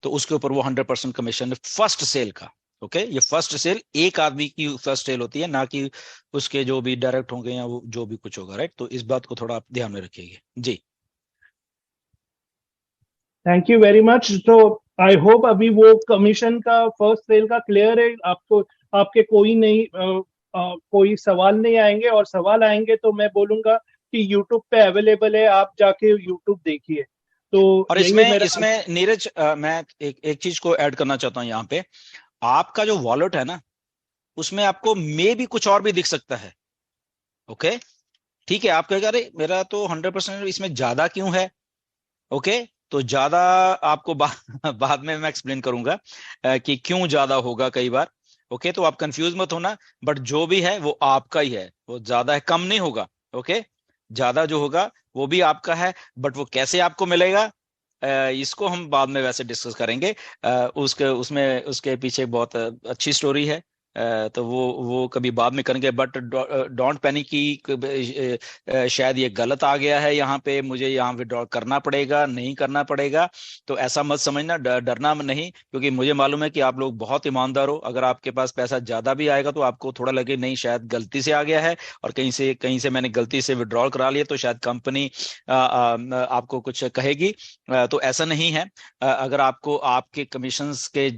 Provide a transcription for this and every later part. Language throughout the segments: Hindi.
तो उसके ऊपर वो 100% कमीशन फर्स्ट सेल का। ओके, ये फर्स्ट सेल एक आदमी की फर्स्ट सेल होती है, ना कि उसके जो भी डायरेक्ट होंगे या वो जो भी कुछ होगा, राइट। तो इस बात को थोड़ा आप ध्यान में रखिएगा जी। Thank you very much. तो आई होप अभी वो कमीशन का फर्स्ट सेल का क्लियर है आपको, आपके कोई नहीं कोई सवाल नहीं आएंगे, और सवाल आएंगे तो मैं बोलूंगा कि यूट्यूब पे अवेलेबल है, आप जाके यूट्यूब देखिए। तो और यही है इसमें मेरा। इसमें नीरज, मैं एक चीज को ऐड करना चाहता हूँ यहाँ पे। आपका जो वॉलेट है ना, उसमें आपको मे भी कुछ और भी दिख सकता है। ओके, ठीक है, आप कहेगा अरे मेरा तो 100% इसमें ज्यादा क्यों है। ओके, तो ज्यादा आपको बाद में मैं एक्सप्लेन करूंगा कि क्यों ज्यादा होगा कई बार। ओके, तो आप कंफ्यूज मत होना, बट जो भी है वो आपका ही है, वो ज्यादा है कम नहीं होगा। ओके, ज्यादा जो होगा वो भी आपका है, बट वो कैसे आपको मिलेगा इसको हम बाद में वैसे डिस्कस करेंगे। उसके उसमें उसके पीछे बहुत अच्छी स्टोरी है। तो वो कभी बाद में करेंगे, बट डोंट पैनिक की शायद ये गलत आ गया है यहाँ पे, मुझे यहाँ विड्रॉ करना पड़ेगा, नहीं करना पड़ेगा। तो ऐसा मत समझना, डरना नहीं, क्योंकि मुझे मालूम है कि आप लोग बहुत ईमानदार हो। अगर आपके पास पैसा ज्यादा भी आएगा तो आपको थोड़ा लगे नहीं शायद गलती से आ गया है, और कहीं से मैंने गलती से विड्रॉल करा लिया, तो शायद कंपनी आपको कुछ कहेगी। तो ऐसा नहीं है। अगर आपको आपके कमीशंस के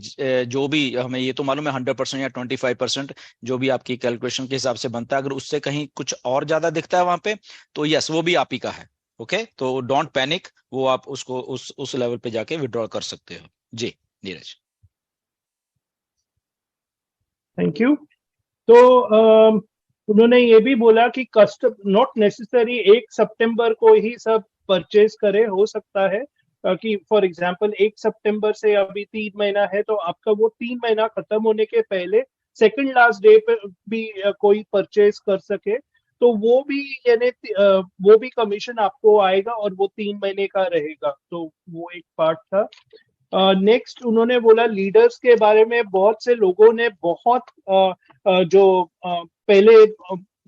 जो भी, हमें ये तो मालूम है 100% या 25% जो भी आपकी कैलकुलेशन के हिसाब से बनता है, अगर उससे कहीं कुछ और ज्यादा दिखता है वहां पे, तो यस वो भी आप ही का है। ओके, तो डोंट पैनिक, वो आप उसको उस लेवल पे जाके विड्रॉ कर सकते हो जी। Neeraj, thank you. तो उन्होंने ये भी बोला कि कस्टम नॉट नेसेसरी 1 सितंबर को ही सब परचेज करे, हो सकता है कि फॉर एग्जांपल 1 सितंबर से अभी 3 महीना है, तो आपका वो 3 महीना खत्म होने के पहले सेकंड लास्ट डे पे भी कोई परचेज कर सके, तो वो भी यानी वो भी कमीशन आपको आएगा और वो 3 महीने का रहेगा। तो वो एक पार्ट था। नेक्स्ट उन्होंने बोला लीडर्स के बारे में, बहुत से लोगों ने बहुत जो पहले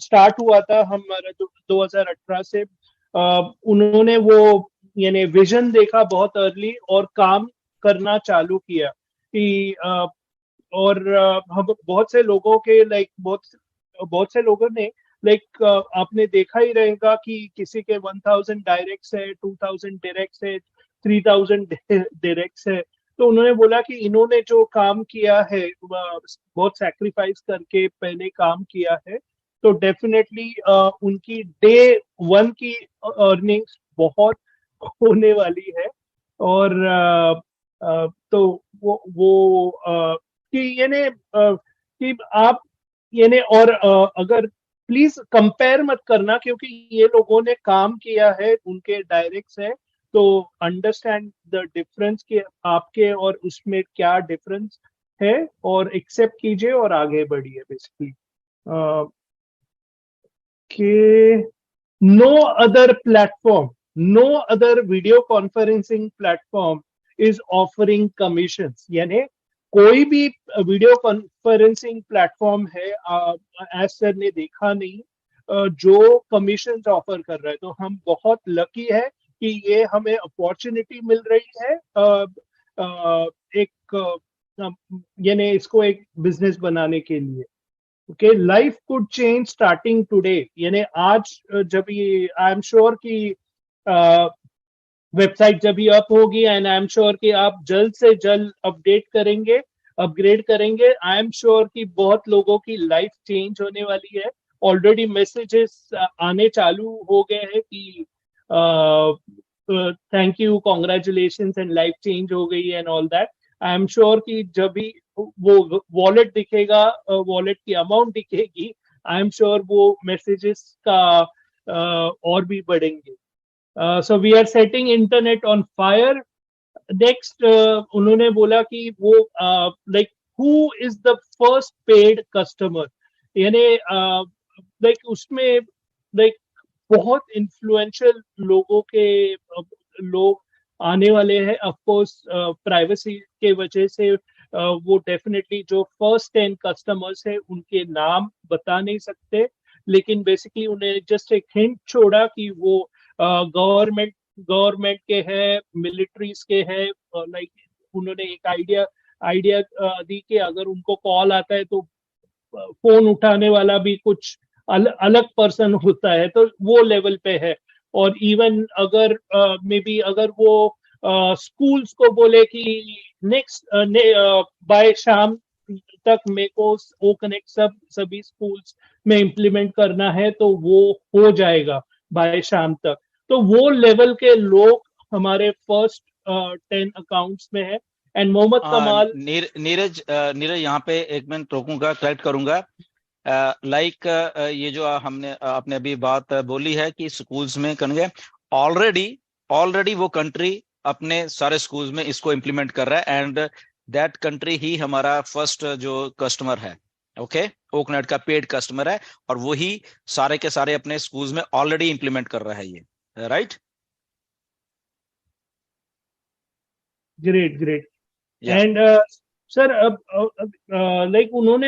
स्टार्ट हुआ था हमारा 2018 से, उन्होंने वो यानी विजन देखा बहुत अर्ली और काम करना चालू किया कि और हम बहुत से लोगों के लाइक बहुत से लोगों ने लाइक आपने देखा ही रहेगा कि किसी के 1000 डायरेक्ट्स है, 2000 डायरेक्ट्स है, 3000 डायरेक्ट्स है। तो उन्होंने बोला कि इन्होंने जो काम किया है बहुत सैक्रिफाइस करके पहले काम किया है, तो डेफिनेटली उनकी डे 1 की अर्निंग्स बहुत होने वाली है। और तो वो कि यानी कि आप यानी और अगर प्लीज कंपेयर मत करना, क्योंकि ये लोगों ने काम किया है, उनके डायरेक्ट्स है, तो अंडरस्टैंड द डिफरेंस कि आपके और उसमें क्या डिफरेंस है, और एक्सेप्ट कीजिए और आगे बढ़िए बेसिकली। कि no other platform, no other video conferencing platform is offering commissions, यानी कोई भी वीडियो कॉन्फ्रेंसिंग प्लेटफॉर्म है एज सर ने देखा नहीं जो कमीशन ऑफर कर रहा है। तो हम बहुत लकी है कि ये हमें अपॉर्चुनिटी मिल रही है एक यानी इसको एक बिजनेस बनाने के लिए। Okay, life could change starting today, यानी आज जब ये आई एम श्योर कि वेबसाइट जब ये अप होगी, एंड आई एम श्योर कि आप जल्द से जल्द अपडेट करेंगे, अपग्रेड करेंगे, आई एम श्योर कि बहुत लोगों की लाइफ चेंज होने वाली है। ऑलरेडी मैसेजेस आने चालू हो गए हैं कि thank you, congratulation and life change हो गई and all that. I am sure कि जब भी वो वॉलेट दिखेगा, वॉलेट की अमाउंट दिखेगी, आई एम श्योर वो मैसेजेस का और भी बढ़ेंगे। So we are setting internet on fire. Next उन्होंने बोला कि वो like who is the first paid customer, यानी लाइक उसमें लाइक बहुत इन्फ्लुएंशियल लोगों के लोग आने वाले हैं। ऑफ कोर्स प्राइवेसी के वजह से वो डेफिनेटली जो फर्स्ट 10 कस्टमर्स है उनके नाम बता नहीं सकते, लेकिन बेसिकली उन्हें जस्ट एक हिंट छोड़ा कि वो गवर्नमेंट के हैं, मिलिट्रीज के हैं, लाइक उन्होंने एक आइडिया दी कि अगर उनको कॉल आता है तो फोन उठाने वाला भी कुछ अलग पर्सन होता है, तो वो लेवल पे है। और इवन अगर मे बी अगर वो स्कूल्स को बोले कि नेक्स्ट बाय शाम तक मेरे को ओ कनेक्ट सभी स्कूल्स में इम्प्लीमेंट करना है, तो वो हो जाएगा बाय शाम तक। तो वो लेवल के लोग हमारे फर्स्ट 10 अकाउंट्स में है। एंड मोहम्मद कमाल, नीरज नीरज यहाँ पे एक मिनट रोकूंगा, करेक्ट करूंगा। लाइक ये जो हमने आपने अभी बात बोली है कि स्कूल्स में करेंगे, ऑलरेडी ऑलरेडी वो कंट्री अपने सारे स्कूल्स में इसको इम्प्लीमेंट कर रहा है, एंड दैट कंट्री ही हमारा फर्स्ट जो कस्टमर है, ओके, ओकनेट का पेड कस्टमर है, और वही सारे के सारे अपने स्कूल्स में ऑलरेडी इम्प्लीमेंट कर रहा है ये, राइट? Great great. या एंड सर, अब लाइक उन्होंने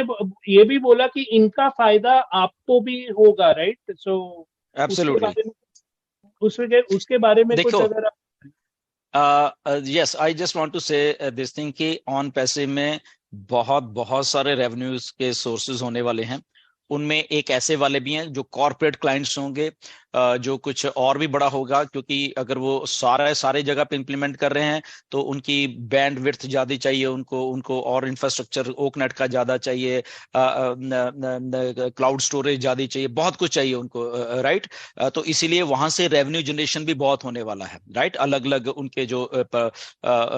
ये भी बोला कि इनका फायदा आपको भी होगा, राइट? सो उसके एब्सोल्युटली। बारे में उसके बारे में कुछ देखो, अगर आप। Yes, I just want to say this thing कि ऑन पैसे में बहुत बहुत सारे रेवेन्यूज के सोर्सेज होने वाले हैं। उनमें एक ऐसे वाले भी हैं जो कॉरपोरेट क्लाइंट्स होंगे, जो कुछ और भी बड़ा होगा, क्योंकि अगर वो सारे जगह पे इंप्लीमेंट कर रहे हैं तो उनकी बैंड विड्थ ज्यादा चाहिए, उनको उनको और इंफ्रास्ट्रक्चर ओकनेट का ज्यादा चाहिए, क्लाउड स्टोरेज ज्यादा चाहिए, बहुत कुछ चाहिए उनको, राइट? तो इसीलिए वहां से रेवेन्यू जनरेशन भी बहुत होने वाला है, राइट? अलग अलग उनके जो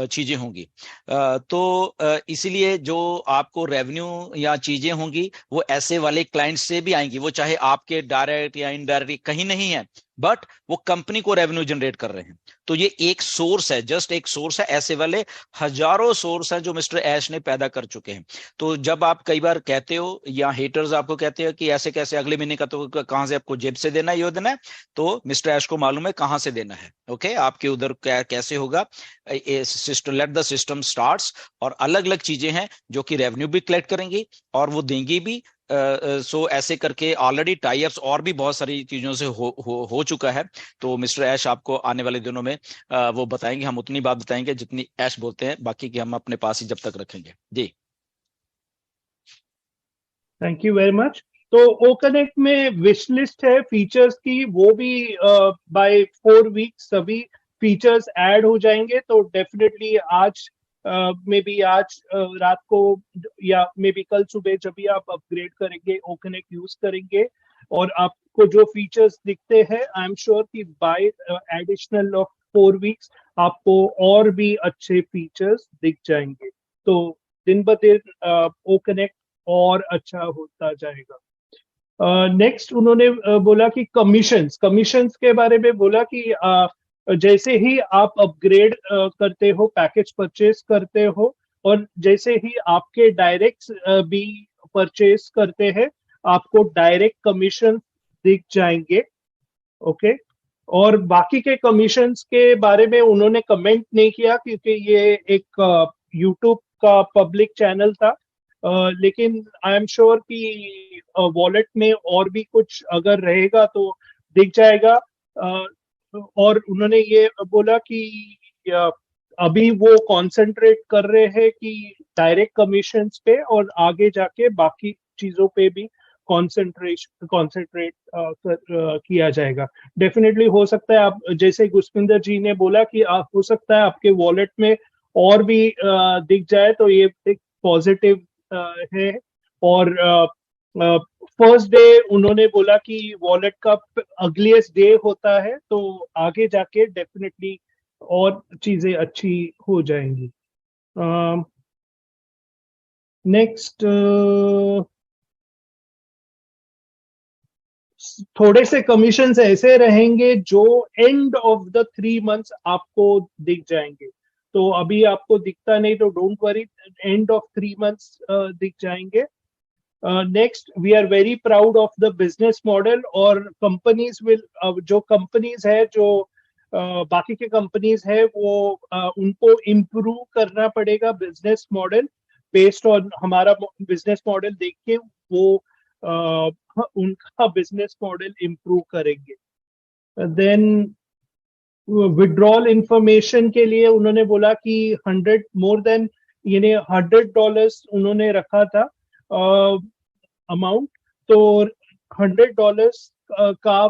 चीजें होंगी, तो इसीलिए जो आपको रेवेन्यू या चीजें होंगी वो ऐसे वाले क्लाइंट से भी आएंगी, वो चाहे आपके डायरेक्ट या इनडायरेक्ट कहीं नहीं है, बट वो कंपनी को रेवेन्यू जनरेट कर रहे हैं। तो ये एक सोर्स है, जस्ट एक सोर्स है, ऐसे वाले हजारों सोर्स हैं जो मिस्टर ऐश ने पैदा कर चुके हैं। तो जब आप कई बार कहते हो या हेटर्स आपको कहते हो कि ऐसे कैसे अगले महीने का तो कहां से आपको जेब से देना है, ये देना है, तो मिस्टर ऐश को मालूम है कहां से देना है, ओके? आपके उधर कैसे होगा, system, let the system starts, और अलग अलग चीजें हैं जो कि रेवेन्यू भी कलेक्ट करेंगी और वो देंगी भी। सो ऐसे करके ऑलरेडी टाई अप्स और भी बहुत सारी चीजों से हो चुका है। तो मिस्टर ऐश आपको आने वाले दिनों में वो बताएंगे, हम उतनी बात बताएंगे जितनी ऐश बोलते हैं, बाकी की हम अपने पास ही जब तक रखेंगे जी। Thank you very much. तो ओ कनेक्ट में विश लिस्ट है फीचर्स की, वो भी बाय 4 वीक्स सभी फीचर्स ऐड हो जाएंगे। तो डेफिनेटली आज मे बी आज रात को या मे बी कल सुबह जब भी आप अपग्रेड करेंगे, ओ कनेक्ट यूज करेंगे, और आपको जो फीचर्स दिखते हैं, आई एम श्योर कि बाय एडिशनल ऑफ 4 वीक्स आपको और भी अच्छे फीचर्स दिख जाएंगे। तो दिन ब दिन ओ कनेक्ट और अच्छा होता जाएगा। नेक्स्ट उन्होंने बोला कि कमीशंस के बारे में बोला कि जैसे ही आप अपग्रेड करते हो, पैकेज परचेस करते हो, और जैसे ही आपके डायरेक्ट भी परचेस करते हैं, आपको डायरेक्ट कमीशन दिख जाएंगे, ओके? और बाकी के कमीशंस के बारे में उन्होंने कमेंट नहीं किया, क्योंकि ये एक यूट्यूब का पब्लिक चैनल था। लेकिन आई एम श्योर कि वॉलेट में और भी कुछ अगर रहेगा तो दिख जाएगा। और उन्होंने ये बोला कि अभी वो कंसंट्रेट कर रहे हैं कि डायरेक्ट कमीशंस पे, और आगे जाके बाकी चीजों पे भी कंसंट्रेट किया जाएगा। डेफिनेटली हो सकता है, आप जैसे गुस्पिंदर जी ने बोला कि हो सकता है आपके वॉलेट में और भी दिख जाए, तो ये एक पॉजिटिव है। और फर्स्ट डे उन्होंने बोला कि वॉलेट का अगलीस्ट डे होता है, तो आगे जाके डेफिनेटली और चीजें अच्छी हो जाएंगी। नेक्स्ट, थोड़े से कमीशंस ऐसे रहेंगे जो एंड ऑफ द 3 मंथ्स आपको दिख जाएंगे। तो अभी आपको दिखता नहीं तो don't worry, end of 3 months दिख जाएंगे। Next, we are very proud of the business model, और कंपनीज विल, जो कंपनीज है, जो बाकी के कंपनीज है, वो उनको इम्प्रूव करना पड़ेगा बिजनेस मॉडल। बेस्ड ऑन हमारा बिजनेस मॉडल देख के वो उनका बिजनेस मॉडल इम्प्रूव करेंगे। देन विड्रॉल इंफॉर्मेशन के लिए उन्होंने बोला कि 100 मोर देन, यानी $100 उन्होंने रखा था अमाउंट। तो $100 का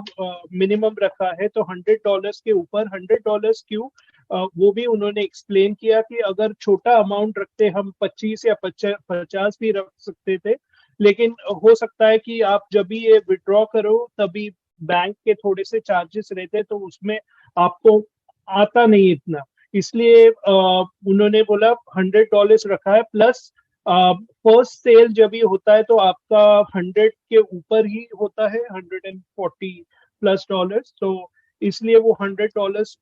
मिनिमम रखा है, तो $100 के ऊपर $100 क्यों, वो भी उन्होंने एक्सप्लेन किया कि अगर छोटा अमाउंट रखते हम 25 या 50 भी रख सकते थे, लेकिन हो सकता है कि आप जब भी ये विड्रॉ करो तभी बैंक के थोड़े से चार्जेस रहते, तो उसमें आपको आता नहीं इतना, इसलिए उन्होंने बोला $100 रखा है। प्लस फर्स्ट सेल जब ये होता है तो आपका 100 के ऊपर ही होता है, $140+ तो इसलिए वो $100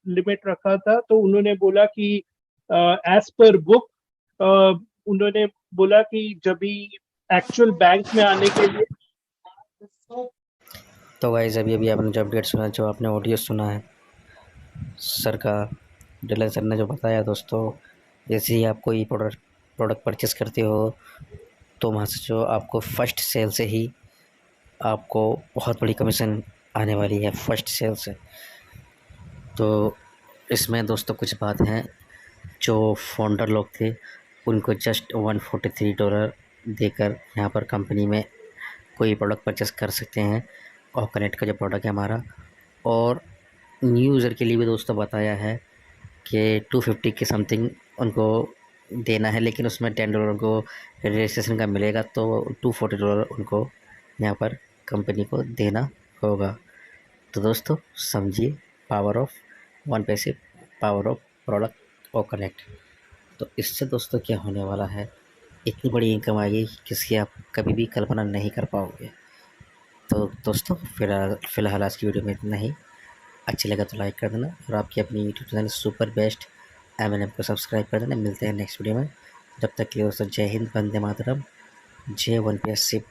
लिमिट रखा था। तो उन्होंने बोला कि एज पर बुक, उन्होंने बोला कि जब भी एक्चुअल बैंक में आने के लिए। तो गाइस अभी अभी आपने जो अपडेट सुना, जो आपने ऑडियो सुना है सर का, डीलर सर ने जो बताया दोस्तों, जैसे ही आप कोई प्रोडक्ट परचेस करते हो तो वहाँ से जो आपको फर्स्ट सेल से ही आपको बहुत बड़ी कमीशन आने वाली है, फर्स्ट सेल से। तो इसमें दोस्तों कुछ बात हैं, जो फाउंडर लोग थे उनको जस्ट $143 देकर यहाँ पर कंपनी में कोई प्रोडक्ट परचेस कर सकते हैं, और कनेक्ट का जो प्रोडक्ट है हमारा। और न्यू यूज़र के लिए भी दोस्तों बताया है कि 250 के समथिंग उनको देना है, लेकिन उसमें $10 को रजिस्ट्रेशन का मिलेगा, तो $240 उनको यहाँ पर कंपनी को देना होगा। तो दोस्तों समझिए पावर ऑफ वन पैसे, पावर ऑफ प्रोडक्ट और कनेक्ट। तो इससे दोस्तों क्या होने वाला है, इतनी बड़ी इनकम आएगी जिसकी आप कभी भी कल्पना नहीं कर पाओगे। तो दोस्तों फ़िलहाल आज की वीडियो में इतना ही। अच्छी लगा तो लाइक कर देना, और आपकी अपनी YouTube channel super best M&M को सब्सक्राइब कर देना। मिलते हैं नेक्स्ट वीडियो में, जब तक के लिए दोस्तों जय हिंद, वंदे मातरम, जय वन शिप।